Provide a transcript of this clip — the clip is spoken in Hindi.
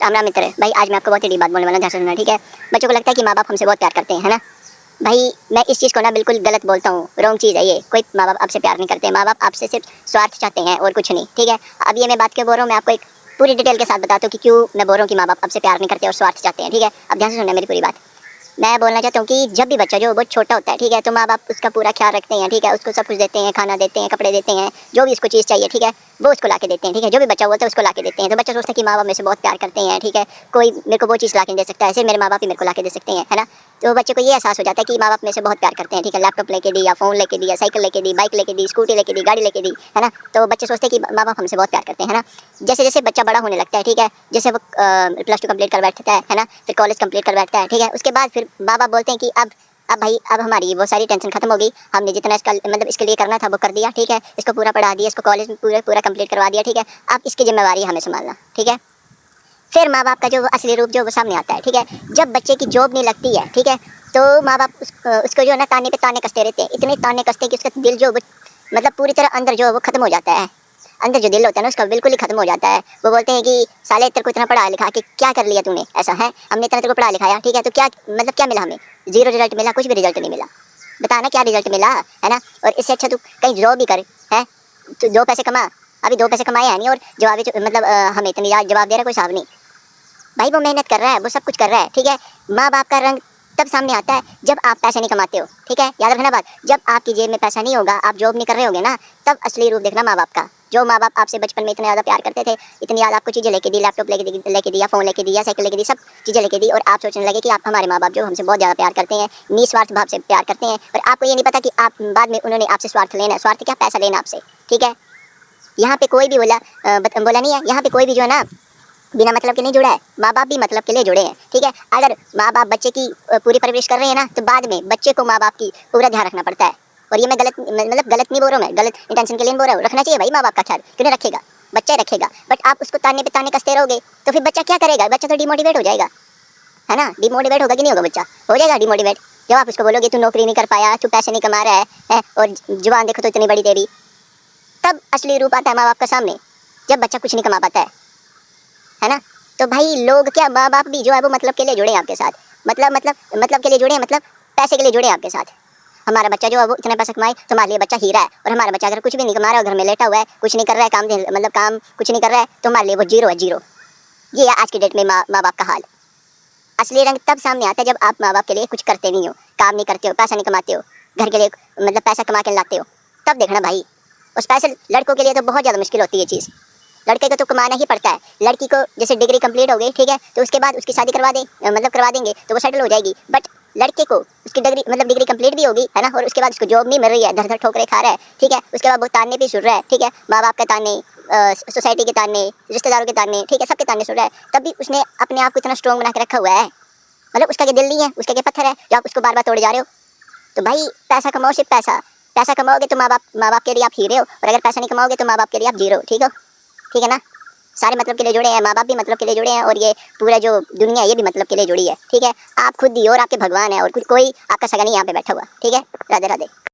राम मित्र भाई, आज मैं आपको बहुत ही बात बोलने वाला हूं, ध्यान से सुनना, ठीक है। बच्चों को लगता है कि माँ बाप हमसे बहुत प्यार करते हैं, है ना। भाई मैं इस चीज़ को ना बिल्कुल गलत बोलता हूँ, रॉन्ग चीज़ है ये। कोई माँ बाप आपसे प्यार नहीं करते, माँ बाप आपसे सिर्फ स्वार्थ चाहते हैं और कुछ नहीं, ठीक है। अब ये मैं बात क्यों बोल रहा हूँ, मैं आपको एक पूरी डिटेल के साथ बताता हूँ कि क्यों मैं बोल रहा हूँ कि माँ बाप आपसे प्यार नहीं करते और स्वार्थ चाहते हैं, ठीक है। अब ध्यान से सुनना मेरी पूरी बात। मैं बोलना चाहता हूँ कि जब भी बच्चा जो बहुत छोटा होता है, ठीक है, तो माँ बाप उसका पूरा ख्याल रखते हैं, ठीक है। उसको सब कुछ देते हैं, खाना देते हैं, कपड़े देते हैं, जो भी उसको चीज़ चाहिए, ठीक है, वो उसको ला के देते हैं, ठीक है। जो भी बच्चा बोलता है उसको ला के देते हैं। तो बच्चा सोचता है कि माँ बाप मेरे से बहुत प्यार करते हैं, ठीक है, कोई मेरे को वो चीज़ ला के दे सकता है, ऐसे मेरे माँ बाप ही मेरे को ला के दे सकते हैं, है ना। तो बच्चे को ये एहसास हो जाता है कि माँ बाप मेरे से बहुत प्यार करते हैं, ठीक है। लैपटॉप लेके दी, या फ़ोन लेके दी, या साइकिल लेके दी, बाइक लेके दी, स्कूटी लेके दी, गाड़ी लेके दी, है ना। तो बच्चे सोचते हैं कि माँ बाप हमसे बहुत प्यार करते हैं, है ना। जैसे जैसे बच्चा बड़ा होने लगता है, ठीक है, जैसे वो +2 कंप्लीट कर बैठता है ना, फिर कॉलेज कंप्लीट कर बैठता है, ठीक है। उसके बाद फिर माँ बाप बोलते हैं कि अब भाई अब हमारी वो सारी टेंशन खत्म हो गई, हमने जितना इसका मतलब इसके लिए करना था वो कर दिया, ठीक है। इसको पूरा पढ़ा दिया, इसको कॉलेज में पूरा कंप्लीट करवा दिया, ठीक है। अब इसकी जिम्मेवारी हमें संभालना, ठीक है। फिर माँ बाप का जो असली रूप जो वो सामने आता है, ठीक है। जब बच्चे की जॉब नहीं लगती है, ठीक है, तो माँ बाप उसको जो है ना ताने पे ताने कसते रहते हैं, इतने ताने कसते हैं कि उसका दिल जो मतलब पूरी तरह अंदर जो है वो खत्म हो जाता है। अंदर जो दिल होता है ना उसका बिल्कुल ही खत्म हो जाता है। वो बोलते हैं कि साले तेरे को इतना पढ़ा लिखा के क्या कर लिया तूने, ऐसा है, हमने इतना तेरे को पढ़ा लिखाया, ठीक है, तो क्या मतलब क्या मिला हमें, 0 रिजल्ट मिला, कुछ भी रिजल्ट नहीं मिला। बताना क्या रिजल्ट मिला, है ना। और इससे अच्छा तू कहीं जॉब भी कर, है, तो 2 पैसे कमा। अभी 2 पैसे कमाए हैं नहीं और मतलब हमें इतनी जवाब दे रहा कोई साहब नहीं। भाई वो मेहनत कर रहा है, वो सब कुछ कर रहा है, ठीक है। माँ बाप का रंग तब सामने आता है जब आप पैसे नहीं कमाते हो, ठीक है, याद रखना बात। जब आपकी जेब में पैसा नहीं होगा, आप जॉब नहीं कर रहे होगे ना, तब असली रूप देखना माँ बाप का। जो माँ बाप आपसे बचपन में इतना ज़्यादा प्यार करते थे, इतनी ज़्यादा आपको चीज़ें लेके दी, लैपटॉप लेके दी, या फ़ोन लेके दी, या साइकिल लेके दी, सब चीज़ें लेके दी, और आप सोचने लगे कि आप हमारे माँ बाप जो हमसे बहुत ज़्यादा प्यार करते हैं, निस्वार्थ भाव से प्यार करते हैं, और आपको ये नहीं पता कि आप बाद में उन्होंने आपसे स्वार्थ लेना है। स्वार्थ क्या, पैसा लेना आपसे, ठीक है। यहाँ पे कोई भी बोला नहीं है, यहाँ पे कोई भी जो है ना बिना मतलब के नहीं जुड़ा है, माँ बाप भी मतलब के लिए जुड़े हैं, ठीक है। अगर माँ बाप बच्चे की पूरी परवरिश कर रहे हैं ना, तो बाद में बच्चे को माँ बाप की पूरा ध्यान रखना पड़ता है। और ये मैं गलत नहीं बोल रहा हूँ, मैं गलत इंटेंशन के लिए बोल रहा हूँ। रखना चाहिए भाई माँ बाप का ख्याल, क्यों नहीं रखेगा, बच्चा ही रखेगा। बट आप उसको ताने पे ताने कसते रहोगे तो फिर बच्चा क्या करेगा, बच्चा तो डिमोटिवेट हो जाएगा, है ना। डिमोटिवेट होगा कि नहीं होगा, बच्चा हो जाएगा डिमोटिवेट। जब आप उसको बोलोगे तू नौकरी नहीं कर पाया, तू पैसे नहीं कमा रहा है, और जुबान देखो तो इतनी बड़ी तेरी, तब असली रूप आता है माँ बाप का सामने, जब बच्चा कुछ नहीं कमा पाता है ना। तो भाई लोग क्या, माँ बाप भी जो है वो मतलब के लिए जुड़े हैं आपके साथ, मतलब के लिए जुड़े हैं, मतलब पैसे के लिए जुड़े हैं आपके साथ। हमारा बच्चा जो है वो इतना पैसा कमाए तो हमारे लिए बच्चा हीरा है, और हमारा बच्चा अगर कुछ भी नहीं कमा रहा है, घर में लेटा हुआ है, कुछ नहीं कर रहा है, काम कुछ नहीं कर रहा है, तो हमारे लिए वो जीरो है, जीरो। ये है आज की डेट में माँ बाप का हाल। असली रंग तब सामने आता है जब आप माँ बाप के लिए कुछ करते नहीं हो, काम नहीं करते हो, पैसा नहीं कमाते हो, घर के लिए पैसा कमा के लाते हो, तब देखना भाई। और स्पेशल लड़कों के लिए तो बहुत ज़्यादा मुश्किल होती है ये चीज़। लड़के को तो कमाना ही पड़ता है। लड़की को जैसे डिग्री कंप्लीट हो गई, ठीक है, तो उसके बाद उसकी शादी करवा दे, करवा देंगे तो वो सेटल हो जाएगी। बट लड़के को उसकी डिग्री कंप्लीट भी होगी, है ना, और उसके बाद उसको जॉब नहीं मिल रही है, धर धर ठोकरे खा रहा है, ठीक है। उसके बाद वो ताने भी सुन रहा है, ठीक है, माँ बाप के ताने, सोसाइटी के ताने, रिश्तेदारों के ताने, ठीक है, सबके ताने सुन रहा है। तब भी उसने अपने आप को इतना स्ट्रॉन्ग बना के रखा हुआ है, उसका के दिल नहीं है, उसका के पत्थर है जो आप उसको बार बार तोड़े जा रहे हो। तो भाई पैसा कमाओ, सिर्फ पैसा कमाओगे तो माँ बाप के लिए आप हीरे हो, और अगर पैसा नहीं कमाओगे तो माँ बाप के लिए आप जीरो हो, ठीक हो, ठीक है ना। सारे मतलब के लिए जुड़े हैं, माँ बाप भी मतलब के लिए जुड़े हैं, और ये पूरा जो दुनिया है ये भी मतलब के लिए जुड़ी है, ठीक है। आप खुद ही और आपके भगवान है, और कोई आपका सगा नहीं यहाँ पे बैठा हुआ, ठीक है। राधे राधे।